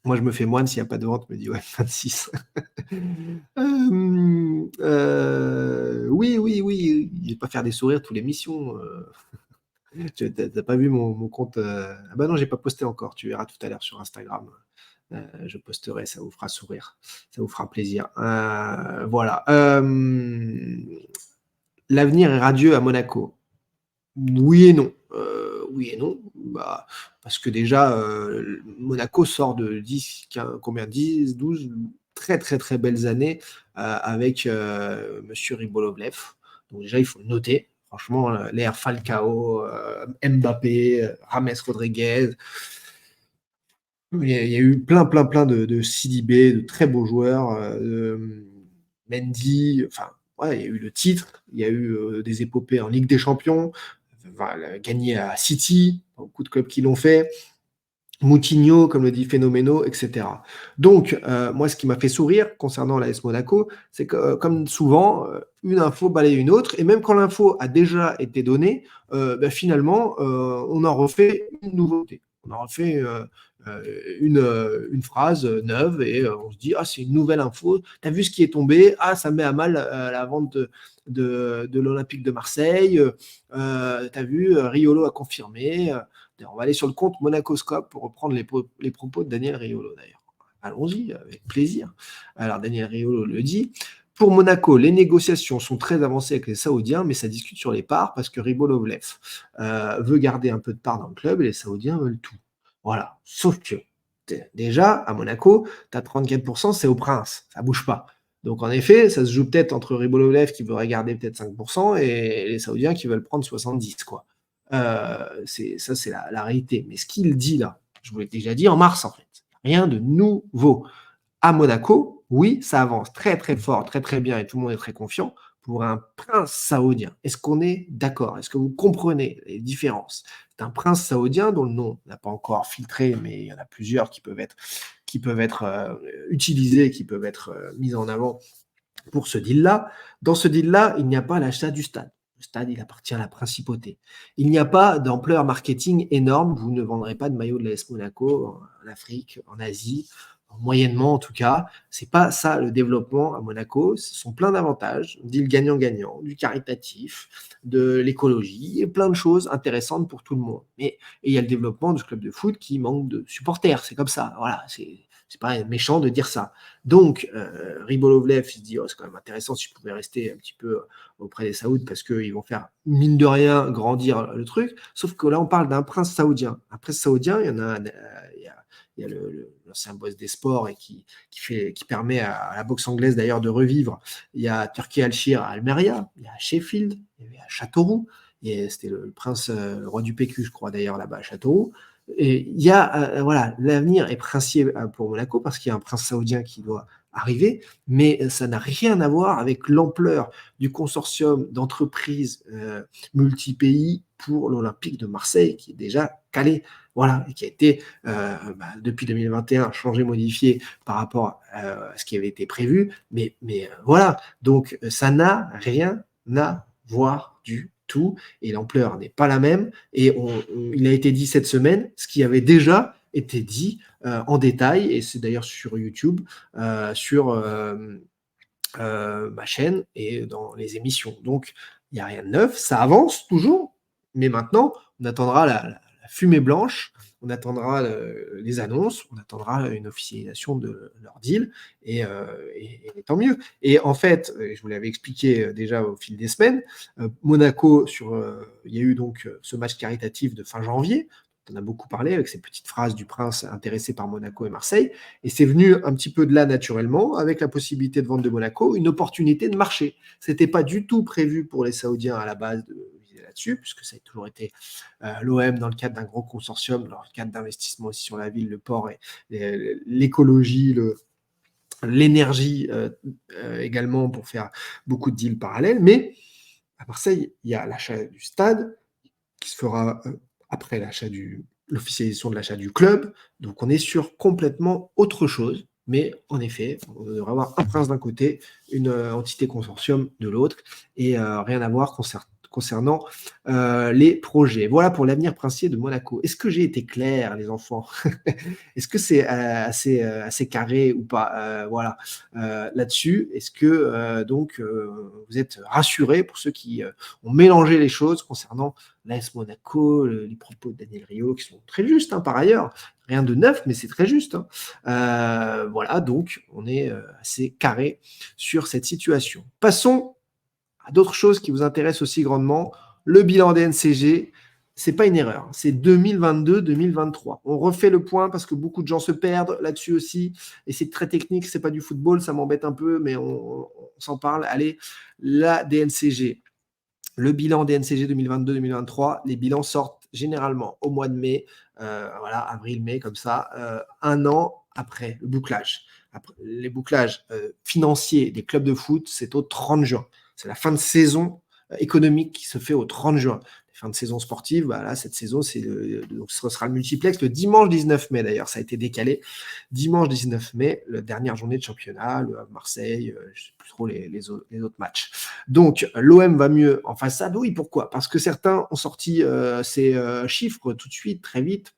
Moi, je me fais moine s'il n'y a pas de vente, me dit ouais, 26. Oui, oui, oui, je vais pas faire des sourires tous les missions. T'as pas vu mon compte Ah bah non, j'ai pas posté encore. Tu verras tout à l'heure sur Instagram. Je posterai, ça vous fera sourire, ça vous fera plaisir. Voilà. L'avenir est radieux à Monaco. Oui et non. Oui et non. Bah, parce que déjà, Monaco sort de 10, combien 10, 12 très très très belles années avec Monsieur Ribolovlev. Donc déjà, il faut le noter. Franchement, l'ère Falcao, Mbappé, James Rodriguez. Il y a eu plein de Sidibé, de très beaux joueurs, Mendy, enfin, ouais, il y a eu le titre, il y a eu des épopées en Ligue des Champions, voilà, gagné à City, beaucoup de clubs qui l'ont fait, Moutinho, comme le dit Phénoméno, etc. Donc, moi, ce qui m'a fait sourire concernant l'AS Monaco, c'est que, comme souvent, une info balaye une autre, et même quand l'info a déjà été donnée, finalement, on en refait une nouveauté. On en refait une phrase neuve, et on se dit, ah, c'est une nouvelle info, t'as vu ce qui est tombé, ah, ça met à mal la vente de l'Olympique de Marseille, t'as vu, Riolo a confirmé, on va aller sur le compte Monacoscope pour reprendre les propos de Daniel Riolo d'ailleurs. Allons-y, avec plaisir. Alors Daniel Riolo le dit. Pour Monaco, les négociations sont très avancées avec les Saoudiens, mais ça discute sur les parts parce que Ribolovlev veut garder un peu de part dans le club et les Saoudiens veulent tout. Voilà. Sauf que déjà, à Monaco, tu as 34%, c'est au Prince, ça bouge pas. Donc en effet, ça se joue peut-être entre Ribolovlev qui voudrait garder peut-être 5% et les Saoudiens qui veulent prendre 70, quoi. C'est la réalité. Mais ce qu'il dit là, je vous l'ai déjà dit en mars en fait, rien de nouveau. À Monaco, oui, ça avance très très fort, très très bien et tout le monde est très confiant pour un prince saoudien. Est-ce qu'on est d'accord? Est-ce que vous comprenez les différences? C'est un prince saoudien dont le nom n'a pas encore filtré, mais il y en a plusieurs qui peuvent être utilisés, qui peuvent être mis en avant pour ce deal-là. Dans ce deal-là, il n'y a pas l'achat du stade. Le stade, il appartient à la principauté. Il n'y a pas d'ampleur marketing énorme. Vous ne vendrez pas de maillot de l'AS Monaco en Afrique, en Asie, moyennement en tout cas. C'est pas ça le développement à Monaco. Ce sont plein d'avantages, deal gagnant-gagnant, du caritatif, de l'écologie et plein de choses intéressantes pour tout le monde. Et il y a le développement du club de foot qui manque de supporters. C'est comme ça. Voilà, c'est pas méchant de dire ça. Donc, Ribolovlev, il se dit, oh, c'est quand même intéressant si je pouvais rester un petit peu auprès des Saouds parce qu'ils vont faire, mine de rien, grandir le truc. Sauf que là, on parle d'un prince saoudien. Un prince saoudien, il y en a, il y a l'ancien boss des sports et qui permet à la boxe anglaise d'ailleurs de revivre. Il y a Turki Al-Shir à Almeria, il y a à Sheffield, il y a à Châteauroux. Et c'était le prince, le roi du PQ, je crois d'ailleurs, là-bas à Châteauroux. Et il y a, voilà, l'avenir est princier pour Monaco parce qu'il y a un prince saoudien qui doit arriver, mais ça n'a rien à voir avec l'ampleur du consortium d'entreprises multi-pays pour l'Olympique de Marseille qui est déjà calé, voilà, et qui a été depuis 2021 changé, modifié par rapport à ce qui avait été prévu, mais voilà, donc ça n'a rien à voir du tout et l'ampleur n'est pas la même et il a été dit cette semaine ce qui avait déjà été dit en détail et c'est d'ailleurs sur YouTube, sur ma chaîne et dans les émissions. Donc il n'y a rien de neuf, ça avance toujours, mais maintenant on attendra la fumée blanche, on attendra les annonces, on attendra une officialisation de leur deal et tant mieux. Et en fait, je vous l'avais expliqué déjà au fil des semaines, Monaco, il y a eu donc ce match caritatif de fin janvier, on en a beaucoup parlé avec ces petites phrases du prince intéressé par Monaco et Marseille, et c'est venu un petit peu de là naturellement, avec la possibilité de vendre de Monaco, une opportunité de marché. C'était pas du tout prévu pour les Saoudiens à la base de viser là-dessus, puisque ça a toujours été l'OM dans le cadre d'un gros consortium, dans le cadre d'investissement aussi sur la ville, le port et l'écologie, l'énergie également pour faire beaucoup de deals parallèles. Mais à Marseille, il y a l'achat du stade qui se fera après l'officialisation de l'achat du club. Donc on est sur complètement autre chose. Mais en effet, on devrait avoir un prince d'un côté, une entité consortium de l'autre, et rien à voir concernant les projets. Voilà pour l'avenir princier de Monaco. Est-ce que j'ai été clair, les enfants? Est-ce que c'est assez carré ou pas? Voilà, là-dessus. Est-ce que vous êtes rassurés pour ceux qui ont mélangé les choses concernant l'AS Monaco, les propos de Daniel Riolo qui sont très justes, hein, par ailleurs. Rien de neuf, mais c'est très juste, hein. Voilà, donc on est assez carré sur cette situation. Passons à d'autres choses qui vous intéressent aussi grandement. Le bilan des NCG, c'est pas une erreur, c'est 2022-2023. On refait le point parce que beaucoup de gens se perdent là-dessus aussi, et c'est très technique, c'est pas du football, ça m'embête un peu, mais on s'en parle. Allez, la DNCG. Le bilan des NCG 2022-2023, les bilans sortent généralement au mois de mai, voilà, avril-mai, comme ça, un an après le bouclage. Après, les bouclages financiers des clubs de foot, c'est au 30 juin. C'est la fin de saison économique qui se fait au 30 juin. Fin de saison sportive, bah là, cette saison, donc ce sera le multiplex le dimanche 19 mai d'ailleurs, ça a été décalé. Dimanche 19 mai, la dernière journée de championnat, le Marseille, je ne sais plus trop les autres matchs. Donc, l'OM va mieux en façade. Oui, pourquoi? Parce que certains ont sorti ces chiffres tout de suite, très vite.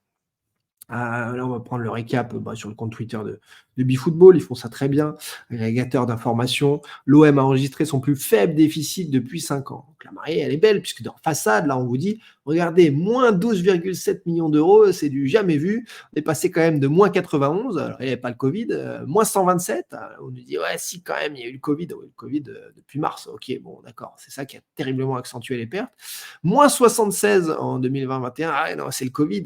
Là, on va prendre le récap sur le compte Twitter de BeFootball. Ils font ça très bien. Agrégateur d'informations. L'OM a enregistré son plus faible déficit depuis 5 ans. Donc, la mariée, elle est belle, puisque dans façade, là, on vous dit, regardez, moins 12,7 millions d'euros, c'est du jamais vu. On est passé quand même de moins 91, alors il n'y avait pas le Covid, moins 127. On nous dit, ouais, si, quand même, il y a eu le Covid. Oui, le Covid depuis mars. Ok, bon, d'accord. C'est ça qui a terriblement accentué les pertes. Moins 76 en 2020-21. Ah non, c'est le Covid.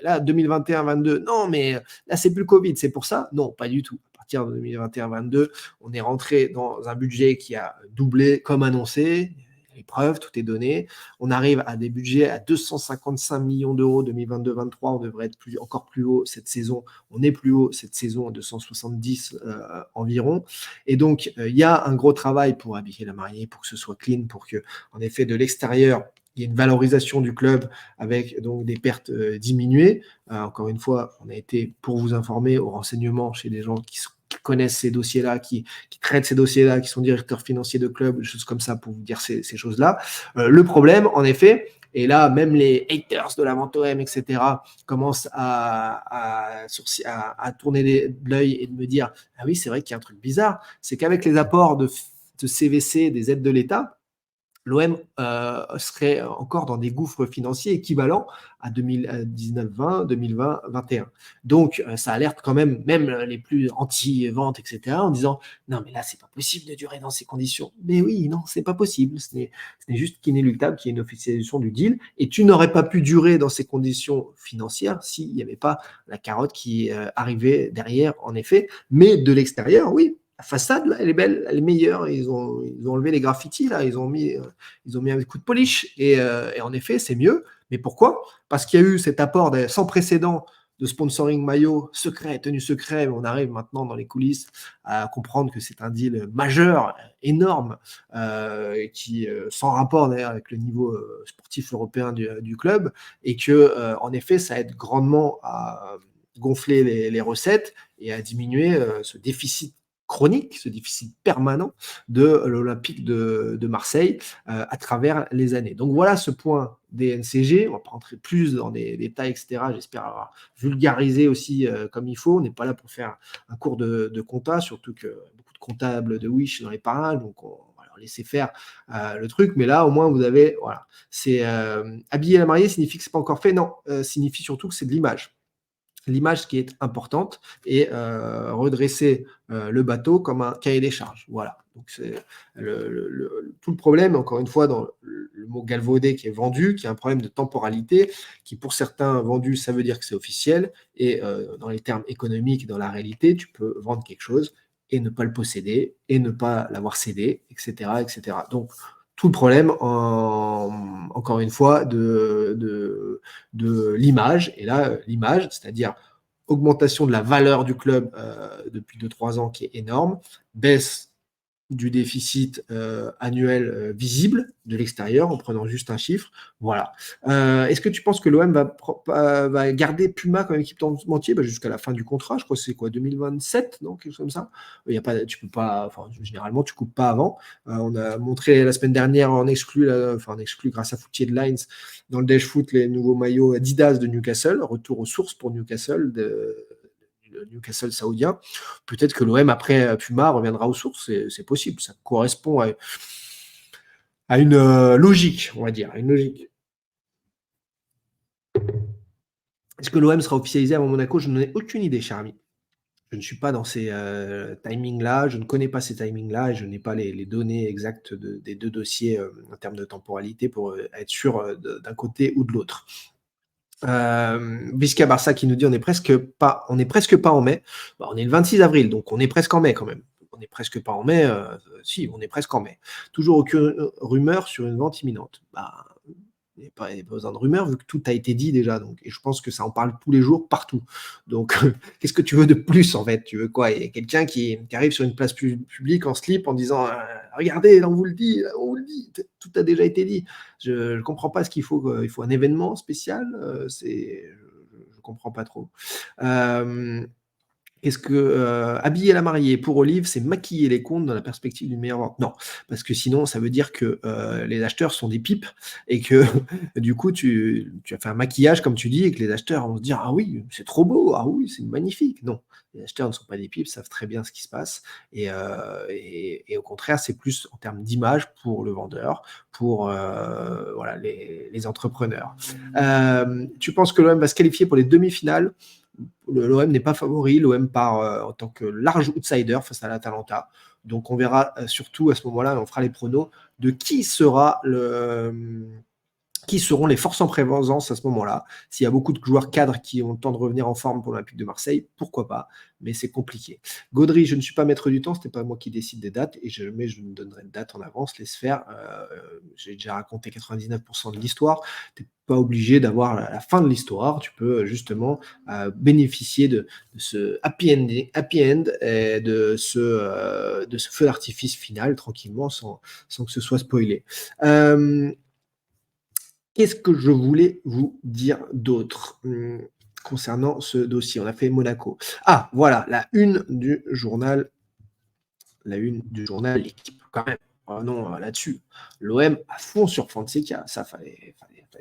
Là, 2021-22. Non, mais là, c'est plus le Covid. C'est pour ça? Non, pas du tout. À partir de 2021-22, on est rentré dans un budget qui a doublé comme annoncé. Les preuves, tout est donné. On arrive à des budgets à 255 millions d'euros 2022-23. On devrait être encore plus haut cette saison. On est plus haut cette saison à 270 environ. Et donc, il y a un gros travail pour habiller la mariée, pour que ce soit clean, pour que, en effet, de l'extérieur, il y a une valorisation du club avec donc des pertes diminuées. Encore une fois, on a été, pour vous informer, au renseignement chez des gens qui connaissent ces dossiers-là, qui traitent ces dossiers-là, qui sont directeurs financiers de clubs, des choses comme ça, pour vous dire ces choses-là. Le problème, en effet, et là, même les haters de la vente OM, etc., commencent à tourner l'œil et de me dire « Ah oui, c'est vrai qu'il y a un truc bizarre, c'est qu'avec les apports de CVC, des aides de l'État, l'OM serait encore dans des gouffres financiers équivalents à 2019-20, 2020-21. Donc, ça alerte quand même les plus anti-vente, etc., en disant « Non, mais là, c'est pas possible de durer dans ces conditions. » Mais oui, non, c'est pas possible. Ce n'est juste qu'inéluctable qu'il y ait une officialisation du deal. Et tu n'aurais pas pu durer dans ces conditions financières s'il n'y avait pas la carotte qui arrivait derrière, en effet. Mais de l'extérieur, oui, la façade, là, elle est belle, elle est meilleure. Ils ont enlevé les graffitis, là, ils ont mis un coup de polish. Et en effet, c'est mieux. Mais pourquoi? Parce qu'il y a eu cet apport sans précédent de sponsoring maillot secret, tenue secret. On arrive maintenant dans les coulisses à comprendre que c'est un deal majeur, énorme, qui sans rapport d'ailleurs avec le niveau sportif européen du club, et que en effet, ça aide grandement à gonfler les recettes et à diminuer ce déficit chronique, ce déficit permanent de l'Olympique de Marseille à travers les années. Donc voilà ce point des NCG. On va pas rentrer plus dans des détails, etc. J'espère avoir vulgarisé aussi comme il faut. On n'est pas là pour faire un cours de compta, surtout que beaucoup de comptables de Wish dans les parages, donc on va leur laisser faire le truc. Mais là, au moins, vous avez, voilà, c'est habiller la mariée signifie que c'est pas encore fait. Non, signifie surtout que c'est de l'image. L'image qui est importante et redresser le bateau comme un cahier des charges. Voilà. Donc c'est tout le problème, encore une fois, dans le mot galvaudé qui est vendu, qui est un problème de temporalité, qui pour certains vendu, ça veut dire que c'est officiel, et dans les termes économiques, dans la réalité, tu peux vendre quelque chose et ne pas le posséder, et ne pas l'avoir cédé, etc., etc. Donc, tout le problème, encore une fois, de l'image. Et là, l'image, c'est-à-dire augmentation de la valeur du club depuis 2-3 ans qui est énorme, baisse du déficit annuel visible de l'extérieur en prenant juste un chiffre. Voilà. Est-ce que tu penses que l'OM va garder Puma comme équipe entier jusqu'à la fin du contrat? Je crois que c'est quoi, 2027, non? Quelque chose comme ça. Il y a pas, tu peux pas, enfin, généralement, tu coupes pas avant. On a montré la semaine dernière en exclu, enfin en exclu grâce à Foot Headlines dans le Dash Foot les nouveaux maillots Adidas de Newcastle, retour aux sources pour Newcastle, le Newcastle saoudien. Peut-être que l'OM après Puma reviendra aux sources, c'est possible. Ça correspond à une logique, on va dire, une logique. Est-ce que l'OM sera officialisé avant Monaco? Je n'en ai aucune idée, cher ami. Je ne suis pas dans ces timings-là, je ne connais pas ces timings-là et je n'ai pas les données exactes des deux dossiers en termes de temporalité pour être sûr d'un côté ou de l'autre. Visca Barça qui nous dit on est presque pas en mai. Bah, on est le 26 avril, donc on est presque en mai quand même. On n'est presque pas en mai, si, on est presque en mai. Toujours aucune rumeur sur une vente imminente. Bah, il n'y a pas besoin de rumeurs vu que tout a été dit déjà. Donc, et je pense que ça en parle tous les jours, partout. Donc, qu'est-ce que tu veux de plus en fait? Tu veux quoi? Il y a quelqu'un qui arrive sur une place publique en slip en disant regardez, on vous le dit, on vous le dit, tout a déjà été dit. Je ne comprends pas ce qu'il faut. Il faut un événement spécial. Je ne comprends pas trop. Est-ce que habiller la mariée pour Olive, c'est maquiller les comptes dans la perspective d'une meilleure vente? Non, parce que sinon ça veut dire que les acheteurs sont des pipes et que du coup tu as fait un maquillage comme tu dis et que les acheteurs vont se dire ah oui c'est trop beau, ah oui c'est magnifique. Non, les acheteurs ne sont pas des pipes, savent très bien ce qui se passe et au contraire c'est plus en termes d'image pour le vendeur, pour voilà les entrepreneurs. Tu penses que l'OM va se qualifier pour les demi-finales? L'OM n'est pas favori, l'OM part en tant que large outsider face à l'Atalanta. Donc on verra surtout à ce moment-là, on fera les pronos de qui seront les forces en présence à ce moment-là. S'il y a beaucoup de joueurs cadres qui ont le temps de revenir en forme pour l'Olympique de Marseille, pourquoi pas, mais c'est compliqué. Gaudry, je ne suis pas maître du temps, ce n'est pas moi qui décide des dates, et jamais je ne donnerai de date en avance, laisse faire. J'ai déjà raconté 99% de l'histoire, tu n'es pas obligé d'avoir la fin de l'histoire, tu peux justement bénéficier de ce happy end et de ce feu d'artifice final, tranquillement, sans que ce soit spoilé. Qu'est-ce que je voulais vous dire d'autre concernant ce dossier? On a fait Monaco. Ah, voilà, la une du journal L'Équipe, quand même. Non, là-dessus. L'OM à fond sur Fonseca, ça fallait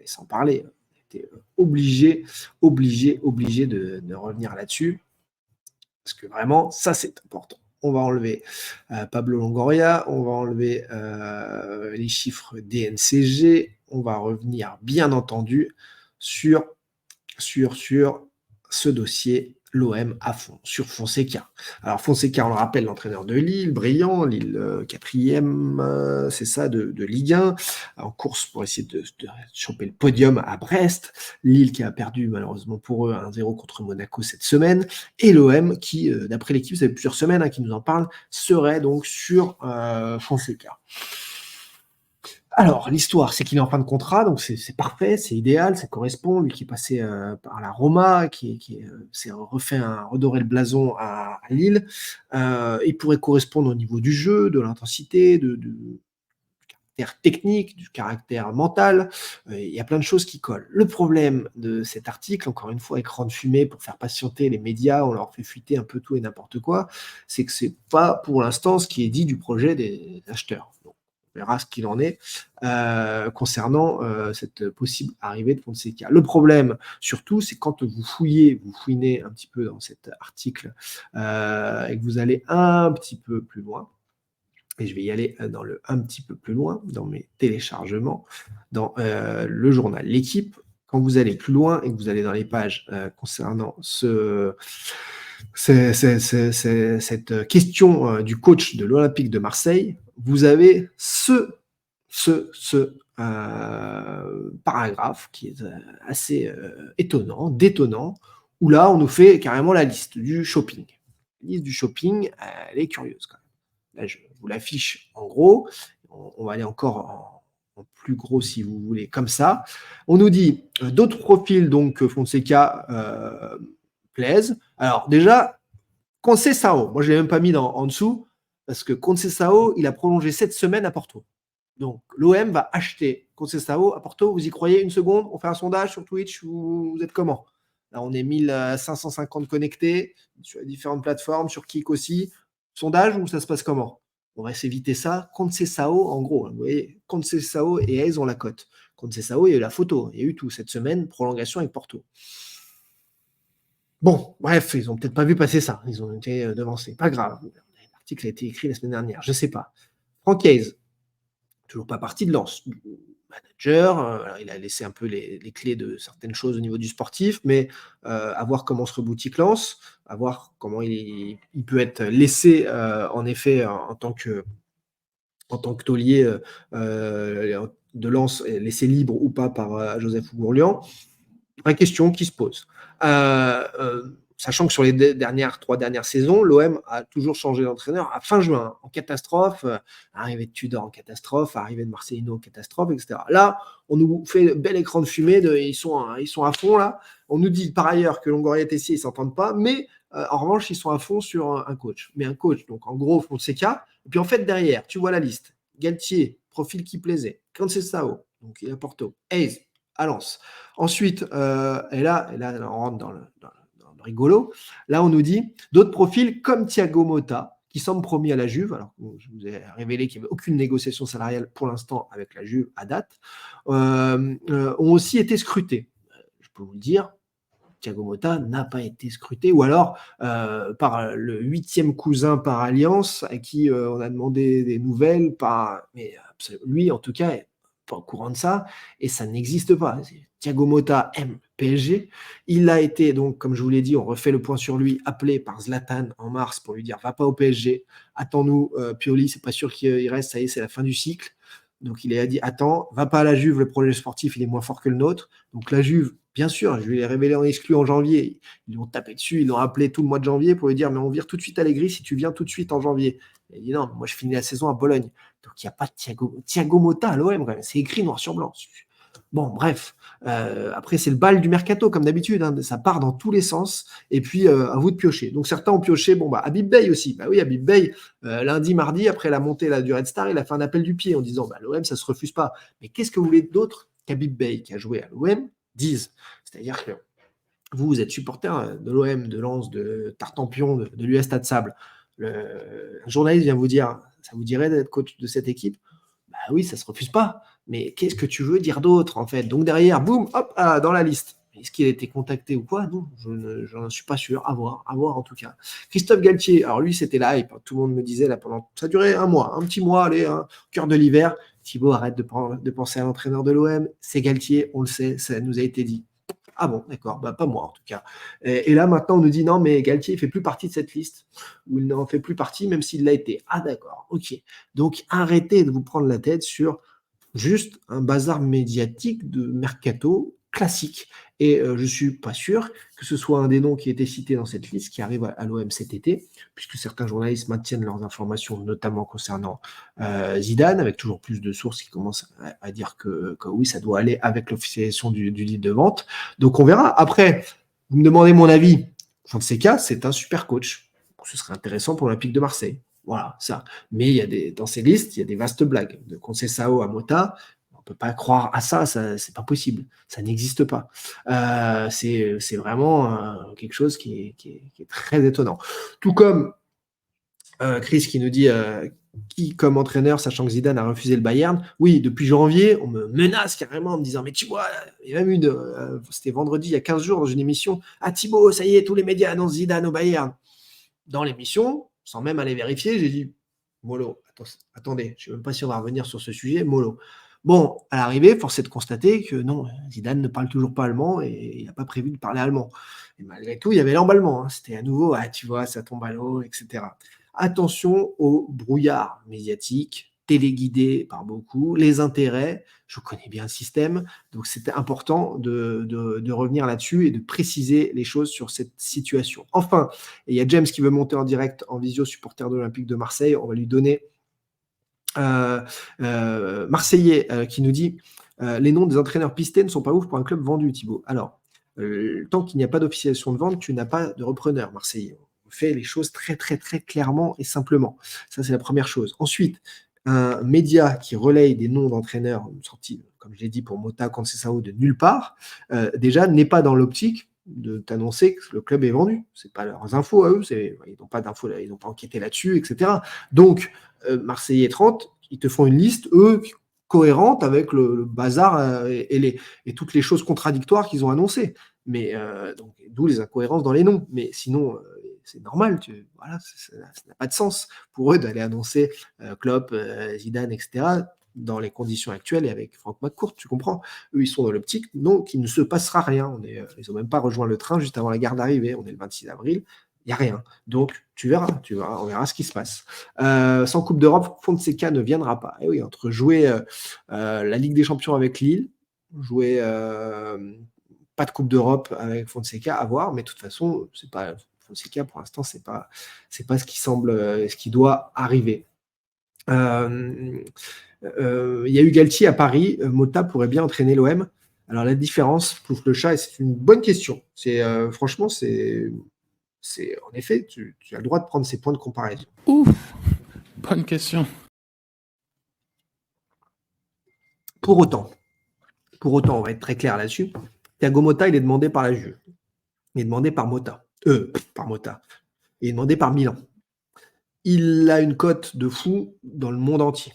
s'en parler. On était obligé de revenir là-dessus. Parce que vraiment, ça c'est important. On va enlever Pablo Longoria, on va enlever les chiffres DNCG, on va revenir bien entendu sur ce dossier, l'OM à fond, sur Fonseca. Alors Fonseca, on le rappelle, l'entraîneur de Lille, brillant, Lille 4e, c'est ça, de Ligue 1, en course pour essayer de choper le podium à Brest, Lille qui a perdu malheureusement pour eux 1-0 contre Monaco cette semaine, et l'OM qui, d'après l'équipe, ça fait plusieurs semaines qui nous en parle, serait donc sur Fonseca. Alors, l'histoire, c'est qu'il est en fin de contrat, donc c'est parfait, c'est idéal, ça correspond. Lui qui est passé par la Roma, qui s'est redoré le blason à Lille, il pourrait correspondre au niveau du jeu, de l'intensité, du caractère technique, du caractère mental. Il y a plein de choses qui collent. Le problème de cet article, encore une fois, écran de fumée pour faire patienter les médias, on leur fait fuiter un peu tout et n'importe quoi, c'est que c'est pas pour l'instant ce qui est dit du projet des acheteurs. Donc, on verra ce qu'il en est concernant cette possible arrivée de Fonseca. Le problème, surtout, c'est quand vous fouinez un petit peu dans cet article et que vous allez un petit peu plus loin, et je vais y aller un petit peu plus loin dans mes téléchargements, dans le journal L'Équipe. Quand vous allez plus loin et que vous allez dans les pages concernant cette question du coach de l'Olympique de Marseille, vous avez ce paragraphe qui est assez détonnant, où là, on nous fait carrément la liste du shopping. La liste du shopping, elle est curieuse quand même. Là, je vous l'affiche en gros. On va aller encore en plus gros si vous voulez, comme ça. On nous dit d'autres profils, donc Fonseca plaisent. Alors déjà, Conceição, moi je ne l'ai même pas mis en dessous. parce que Conceição, il a prolongé cette semaine à Porto. Donc, l'OM va acheter Conceição à Porto. Vous y croyez une seconde? On fait un sondage sur Twitch. Vous êtes comment? Là, on est 1550 connectés sur les différentes plateformes, sur Kik aussi. Sondage ou ça se passe comment? On va s'éviter ça. Conceição, en gros, vous voyez, Conceição et Hayes ont la cote. Conceição, il y a eu la photo, il y a eu tout cette semaine, prolongation avec Porto. Bon, bref, ils n'ont peut-être pas vu passer ça. Ils ont été devancés. Pas grave. L'article a été écrit la semaine dernière. Je ne sais pas. Franck Hayes, toujours pas partie de Lens. Manager, il a laissé un peu les clés de certaines choses au niveau du sportif, mais à voir comment se reboutique Lens, à voir comment il peut être laissé en effet en tant que taulier de Lens, laissé libre ou pas par Joseph Gourlian. Vraie question qui se pose. Sachant que sur les 3 dernières saisons, l'OM a toujours changé d'entraîneur à fin juin, en catastrophe, arrivée de Tudor en catastrophe, arrivée de Marcelino en catastrophe, etc. Là, on nous fait bel écran de fumée, ils sont à fond là. On nous dit par ailleurs que Longoria et Tessier ils s'entendent pas, mais en revanche, ils sont à fond sur un coach. Mais un coach, donc en gros, Fonseca. Et puis en fait, derrière, tu vois la liste. Galtier, profil qui plaisait. Conceição, donc il est à Porto. Hayes, à Lens. Ensuite, et là, on rentre dans le rigolo. Là, on nous dit d'autres profils comme Thiago Motta, qui semble promis à la Juve. Alors, je vous ai révélé qu'il n'y avait aucune négociation salariale pour l'instant avec la Juve à date, ont aussi été scrutés. Je peux vous le dire, Thiago Motta n'a pas été scruté, ou alors par le 8e cousin par alliance, à qui on a demandé des nouvelles, mais lui, en tout cas, n'est pas au courant de ça, et ça n'existe pas. Thiago Motta aime PSG. Il a été, donc, comme je vous l'ai dit, on refait le point sur lui, appelé par Zlatan en mars pour lui dire « Va pas au PSG, attends-nous, Pioli, c'est pas sûr qu'il reste, ça y est, c'est la fin du cycle. » Donc, il a dit « Attends, va pas à la Juve, le projet sportif, il est moins fort que le nôtre. » Donc, la Juve, bien sûr, je lui ai révélé en exclu en janvier. Ils l'ont tapé dessus, ils l'ont appelé tout le mois de janvier pour lui dire « Mais on vire tout de suite Allegri si tu viens tout de suite en janvier. » Il a dit « Non, moi, je finis la saison à Bologne. » Donc, il n'y a pas de Thiago Motta à l'OM, quand même. C'est écrit noir sur blanc. Bon, bref. Après, c'est le bal du mercato, comme d'habitude. Hein, ça part dans tous les sens. Et puis, à vous de piocher. Donc, certains ont pioché. Bon, Habib Beye aussi. Bah oui, Habib Beye, lundi, mardi, après la montée du Red Star, il a fait un appel du pied en disant l'OM, ça ne se refuse pas. Mais qu'est-ce que vous voulez d'autre qu'Habib Beye, qui a joué à l'OM, dise? C'est-à-dire que vous êtes supporter de l'OM, de Lens, de Tartampion, de l'US Stade Sable. Un journaliste vient vous dire ça vous dirait d'être coach de cette équipe? Bah oui, ça ne se refuse pas. Mais qu'est-ce que tu veux dire d'autre, en fait? Donc derrière, boum, hop, dans la liste. Est-ce qu'il a été contacté ou quoi? Non, je n'en suis pas sûr. À voir en tout cas. Christophe Galtier, alors lui, c'était la hype. Tout le monde me disait, là, ça a duré un petit mois, allez, cœur de l'hiver. Thibaut, arrête de penser à l'entraîneur de l'OM. C'est Galtier, on le sait, ça nous a été dit. Ah bon, d'accord, pas moi en tout cas. Et là, maintenant, on nous dit non, mais Galtier ne fait plus partie de cette liste, ou il n'en fait plus partie, même s'il l'a été. Ah d'accord, ok. Donc, arrêtez de vous prendre la tête sur juste un bazar médiatique de mercato classique. Et je ne suis pas sûr que ce soit un des noms qui a été cité dans cette liste qui arrive à l'OM cet été, puisque certains journalistes maintiennent leurs informations, notamment concernant Zidane, avec toujours plus de sources qui commencent à dire que oui, ça doit aller avec l'officialisation du livre de vente. Donc on verra. Après, vous me demandez mon avis. Fonseca, c'est un super coach. Ce serait intéressant pour l'Olympique de Marseille. Voilà, ça. Mais dans ces listes, il y a des vastes blagues. De Conceição à Motta, on ne peut pas croire à ça, c'est pas possible. Ça n'existe pas. C'est vraiment quelque chose qui est très étonnant. Tout comme Chris qui nous dit qui comme entraîneur, sachant que Zidane a refusé le Bayern. Oui, depuis janvier, on me menace carrément en me disant mais tu vois, il y a même eu c'était vendredi, il y a 15 jours dans une émission, ah Thibaut, ça y est, tous les médias annoncent Zidane au Bayern. Dans l'émission, sans même aller vérifier, j'ai dit mollo, attendez, je ne sais même pas si on va revenir sur ce sujet, mollo. Bon, à l'arrivée, force est de constater que non, Zidane ne parle toujours pas allemand et il n'a pas prévu de parler allemand. Et malgré tout, il y avait l'emballement. Hein. C'était à nouveau, tu vois, ça tombe à l'eau, etc. Attention au brouillard médiatique, téléguidé par beaucoup, les intérêts, je connais bien le système, donc c'était important de revenir là-dessus et de préciser les choses sur cette situation. Enfin, il y a James qui veut monter en direct en visio supporter de l'Olympique de Marseille, on va lui donner Marseillais qui nous dit les noms des entraîneurs pistés ne sont pas ouf pour un club vendu, Thibaut. Alors, tant qu'il n'y a pas d'officialisation de vente, tu n'as pas de repreneur, Marseillais. fait les choses très, très, très clairement et simplement. Ça, c'est la première chose. Ensuite, un média qui relaye des noms d'entraîneurs sortis, comme je l'ai dit pour Mota, Conceição, de nulle part, déjà n'est pas dans l'optique de t'annoncer que le club est vendu. C'est pas leurs infos à eux, ils n'ont pas d'infos, ils n'ont pas enquêté là-dessus, etc. Donc, Marseillais 30, ils te font une liste, eux, cohérente avec le bazar et toutes les choses contradictoires qu'ils ont annoncées. Mais donc, d'où les incohérences dans les noms. Mais sinon, c'est normal, voilà, ça n'a pas de sens pour eux d'aller annoncer Klopp, Zidane, etc., dans les conditions actuelles et avec Franck McCourt, tu comprends. Eux, ils sont dans l'optique, non, qu'il ne se passera rien. Ils n'ont même pas rejoint le train juste avant la gare d'arrivée. On est le 26 avril, il n'y a rien. Donc, tu verras, on verra ce qui se passe. Sans Coupe d'Europe, Fonseca ne viendra pas. Et oui, entre jouer la Ligue des Champions avec Lille, jouer pas de Coupe d'Europe avec Fonseca, à voir, mais de toute façon, c'est pas Fonseca pour l'instant, c'est pas ce qui semble, ce qui doit arriver. Il y a eu Galtier à Paris, Mota pourrait bien entraîner l'OM. Alors la différence, Plouf le chat, et c'est une bonne question. Franchement, c'est en effet, tu as le droit de prendre ces points de comparaison. Ouf, bonne question. Pour autant, on va être très clair là-dessus. Thiago Motta, il est demandé par la Juve. Il est demandé par Mota. Par Mota. Il est demandé par Milan. Il a une cote de fou dans le monde entier.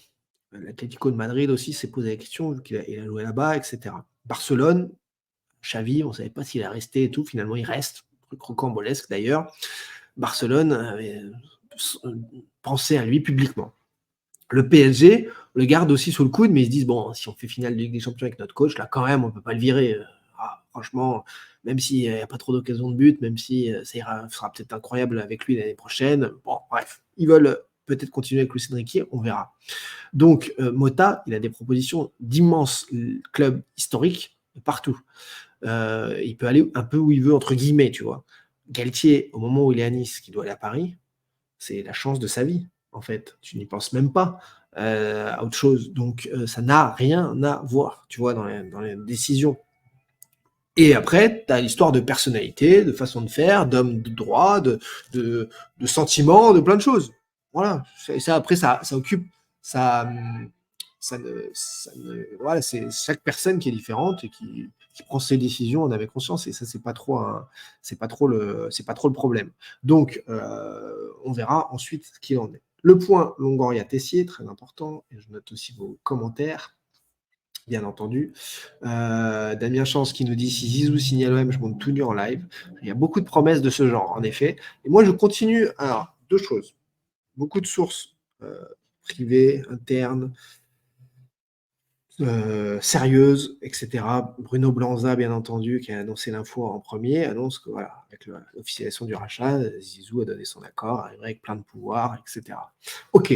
L'Atlético de Madrid aussi s'est posé la question, vu qu'il a joué là-bas, etc. Barcelone, Xavi, on ne savait pas s'il a resté et tout. Finalement, il reste. Truc rocambolesque d'ailleurs. Barcelone avait pensé à lui publiquement. Le PSG le garde aussi sous le coude, mais ils se disent, bon, si on fait finale de Ligue des Champions avec notre coach, là, quand même, on ne peut pas le virer. Franchement, même s'il n'y a pas trop d'occasions de but, même si ça sera peut-être incroyable avec lui l'année prochaine. Bon, bref, ils veulent peut-être continuer avec Luis Enrique, on verra. Donc, Mota, il a des propositions d'immenses clubs historiques partout. Il peut aller un peu où il veut, entre guillemets, tu vois. Galtier, au moment où il est à Nice, qui doit aller à Paris, c'est la chance de sa vie, en fait. Tu n'y penses même pas à autre chose. Donc, ça n'a rien à voir, tu vois, dans les décisions. Et après, tu as l'histoire de personnalité, de façon de faire, d'homme de droit, de sentiments, de plein de choses. Voilà. Après, ça occupe, voilà, c'est chaque personne qui est différente et qui prend ses décisions en avait conscience. Et ça, c'est pas trop le problème. Donc, on verra ensuite ce qu'il en est. Le point Longoria-Tessier, très important. Et je note aussi vos commentaires. Bien entendu. Damien Chance qui nous dit si Zizou signe à l'OM, je monte tout nu en live. Il y a beaucoup de promesses de ce genre, en effet. Et moi, je continue. Alors, deux choses. Beaucoup de sources privées, internes, sérieuses, etc. Bruno Blanza, bien entendu, qui a annoncé l'info en premier, annonce que, voilà, avec l'officialisation du rachat, Zizou a donné son accord, arriverait avec plein de pouvoirs, etc. OK.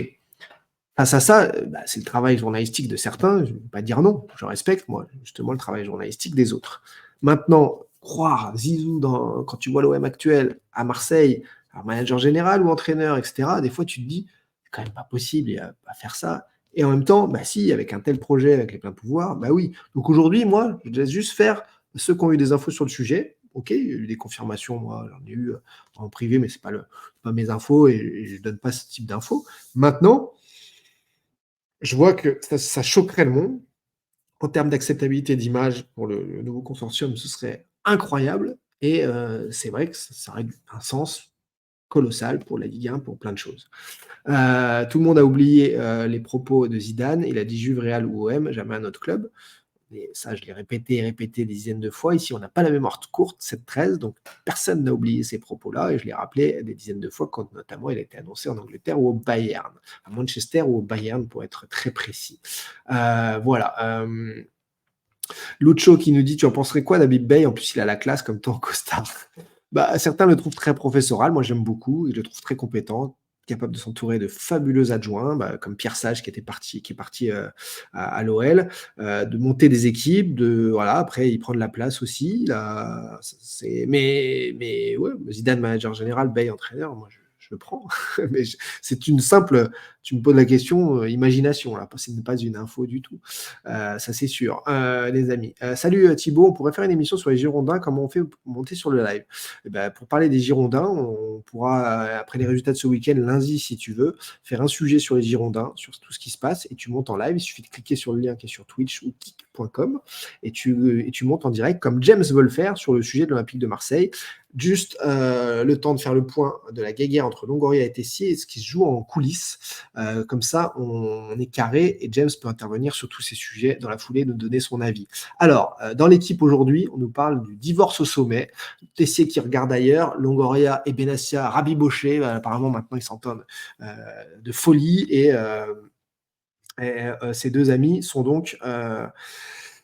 Face à ça, c'est le travail journalistique de certains, je ne vais pas dire non, je respecte, moi, justement, le travail journalistique des autres. Maintenant, croire Zizou, quand tu vois l'OM actuel, à Marseille, un manager général ou entraîneur, etc., des fois, tu te dis, c'est quand même pas possible, il va pas faire ça. Et en même temps, si, avec un tel projet, avec les pleins pouvoirs, oui. Donc aujourd'hui, moi, je laisse juste faire ceux qui ont eu des infos sur le sujet. Ok, il y a eu des confirmations, moi, j'en ai eu en privé, mais c'est pas mes infos et je donne pas ce type d'infos. Maintenant, je vois que ça choquerait le monde. En termes d'acceptabilité d'image pour le nouveau consortium, ce serait incroyable. Et c'est vrai que ça aurait un sens colossal pour la Ligue 1, pour plein de choses. Tout le monde a oublié les propos de Zidane. Il a dit Juve, Real ou OM, jamais un autre club. Et ça, je l'ai répété et répété des dizaines de fois. Ici, on n'a pas la mémoire courte, 7-13, donc personne n'a oublié ces propos-là, et je l'ai rappelé des dizaines de fois quand notamment il a été annoncé en Angleterre ou au Bayern, à Manchester ou au Bayern pour être très précis. Voilà. Lucho qui nous dit, tu en penserais quoi d'Habib Bey? En plus, il a la classe comme toi en costard. Certains le trouvent très professoral, moi j'aime beaucoup, et je le trouve très compétent, capable de s'entourer de fabuleux adjoints, comme Pierre Sage qui est parti à l'OL, de monter des équipes, après il prend de la place aussi. Là, mais ouais, Zidane manager général, Bey entraîneur, moi je le prends. Mais c'est une simple, tu me poses la question, imagination, là, ce n'est pas une info du tout. Ça, c'est sûr, les amis. Salut Thibaut, on pourrait faire une émission sur les Girondins, comment on fait pour monter sur le live? Eh ben, pour parler des Girondins, on pourra, après les résultats de ce week-end, lundi, si tu veux, faire un sujet sur les Girondins, sur tout ce qui se passe, et tu montes en live. Il suffit de cliquer sur le lien qui est sur Twitch ou kick.com, et tu montes en direct, comme James veut le faire, sur le sujet de l'Olympique de Marseille. Juste le temps de faire le point de la guéguerre entre Longoria et Tessier et ce qui se joue en coulisses. Comme ça, on est carré et James peut intervenir sur tous ces sujets dans la foulée, nous donner son avis. Alors, dans l'équipe aujourd'hui, on nous parle du divorce au sommet. Tessier qui regarde ailleurs, Longoria et Benassia rabibochés. Apparemment, maintenant, ils s'entendent de folie et ces deux amis sont donc...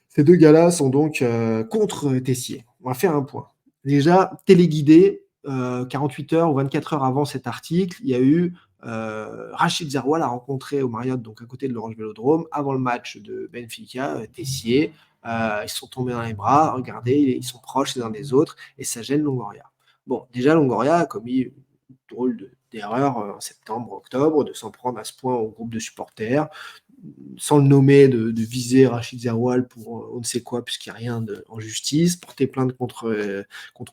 ces deux gars-là sont donc contre Tessier. On va faire un point. Déjà, téléguidé, 48 heures ou 24 heures avant cet article, il y a eu Rachid Zeroual a rencontré au Marriott, donc à côté de l'Orange Vélodrome, avant le match de Benfica, Tessier. Ils sont tombés dans les bras, regardez, ils sont proches les uns des autres, et ça gêne Longoria. Bon, déjà, Longoria a commis une drôle d'erreur en septembre, octobre, de s'en prendre à ce point au groupe de supporters, sans le nommer, de viser Rachid Zeroual pour on ne sait quoi, puisqu'il n'y a rien en justice, porter plainte contre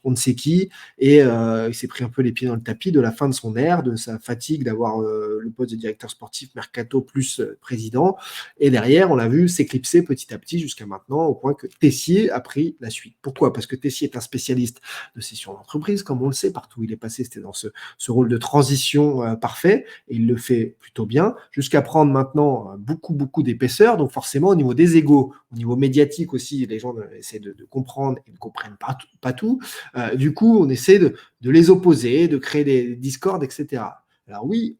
on ne sait qui, et il s'est pris un peu les pieds dans le tapis de la fin de son ère, de sa fatigue d'avoir le poste de directeur sportif Mercato plus président, et derrière, on l'a vu s'éclipser petit à petit jusqu'à maintenant, au point que Tessier a pris la suite. Pourquoi? Parce que Tessier est un spécialiste de cession d'entreprise, comme on le sait, partout où il est passé, c'était dans ce rôle de transition parfait, et il le fait plutôt bien, jusqu'à prendre maintenant beaucoup d'épaisseur, donc forcément au niveau des égos, au niveau médiatique aussi, les gens essaient de comprendre et ne comprennent pas tout. Du coup, on essaie de les opposer, de créer des discordes, etc. Alors oui,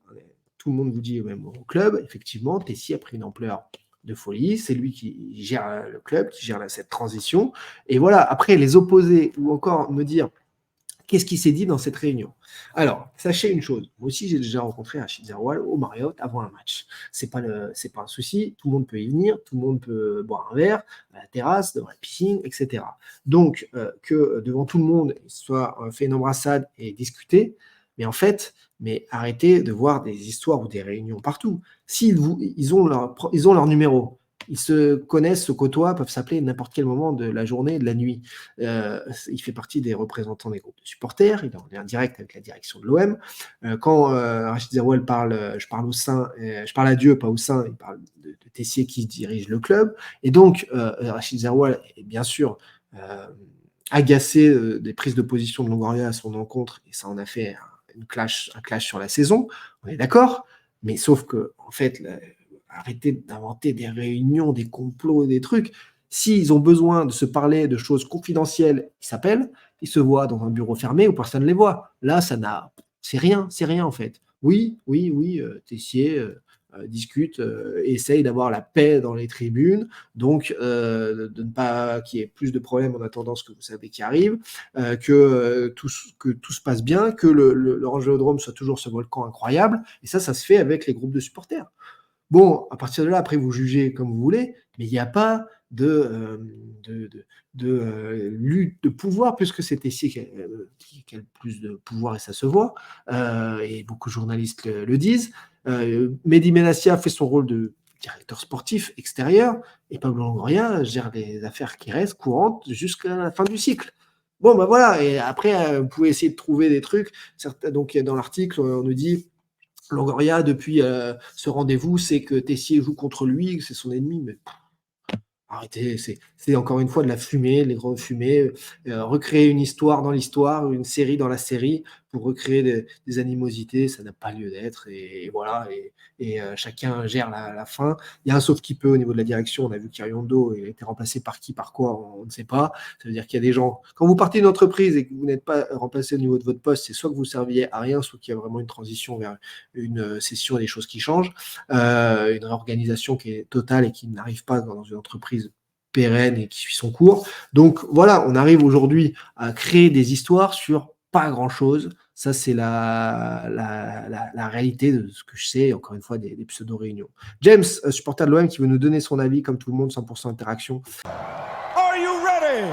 tout le monde vous dit même au club, effectivement, Tessier a pris une ampleur de folie, c'est lui qui gère le club, qui gère cette transition, et voilà, après les opposer, ou encore me dire qu'est-ce qui s'est dit dans cette réunion? Alors, sachez une chose, moi aussi j'ai déjà rencontré Rachid Zeroual au Marriott avant un match. C'est pas un souci, tout le monde peut y venir, tout le monde peut boire un verre à la terrasse, devant la piscine, etc. Donc, que devant tout le monde, il soit fait une embrassade et discuter, mais en fait, arrêtez de voir des histoires ou des réunions partout. Ils ont leur numéro. Ils se connaissent, se côtoient, peuvent s'appeler n'importe quel moment de la journée et de la nuit. Il fait partie des représentants des groupes de supporters, il est en lien direct avec la direction de l'OM. Quand Rachid Zeroual parle, je parle à Dieu, pas au sein, il parle de Tessier qui dirige le club. Et donc, Rachid Zeroual est bien sûr agacé des prises de position de Longoria à son encontre, et ça en a fait un clash sur la saison, on est d'accord, mais sauf que, en fait, arrêtez d'inventer des réunions, des complots, des trucs. S'ils ont besoin de se parler de choses confidentielles, ils s'appellent, ils se voient dans un bureau fermé où personne ne les voit. Là, c'est rien en fait. Oui, Tessier discute, essaye d'avoir la paix dans les tribunes, donc de ne pas qu'il y ait plus de problèmes en attendant ce que vous savez qui arrive, que tout se passe bien, que l'Orange Vélodrome soit toujours ce volcan incroyable, et ça se fait avec les groupes de supporters. Bon, à partir de là, après, vous jugez comme vous voulez, mais il n'y a pas de lutte de pouvoir, puisque c'est Tessier qui a le plus de pouvoir, et ça se voit, et beaucoup de journalistes le disent. Mehdi Benassia fait son rôle de directeur sportif extérieur, et Pablo Longoria gère des affaires qui restent courantes jusqu'à la fin du cycle. Bon, ben voilà, et après, vous pouvez essayer de trouver des trucs. Donc, dans l'article, on nous dit Longoria, depuis ce rendez-vous, c'est que Tessier joue contre lui, que c'est son ennemi, mais arrêtez, c'est encore une fois de la fumée, les grandes fumées, recréer une histoire dans l'histoire, une série dans la série, pour recréer des animosités, ça n'a pas lieu d'être, et voilà, et chacun gère la fin. Il y a un sauf qui peut au niveau de la direction, on a vu qu'Iriondo, il a été remplacé par qui, par quoi, on ne sait pas. Ça veut dire qu'il y a des gens, quand vous partez d'une entreprise et que vous n'êtes pas remplacé au niveau de votre poste, c'est soit que vous serviez à rien, soit qu'il y a vraiment une transition vers une session et des choses qui changent, une réorganisation qui est totale et qui n'arrive pas dans une entreprise pérenne et qui suit son cours. Donc voilà, on arrive aujourd'hui à créer des histoires sur pas grand-chose. Ça, c'est la réalité de ce que je sais, encore une fois, des pseudo-réunions. James, supporter de l'OM, qui veut nous donner son avis, comme tout le monde, 100% interaction. Are you ready?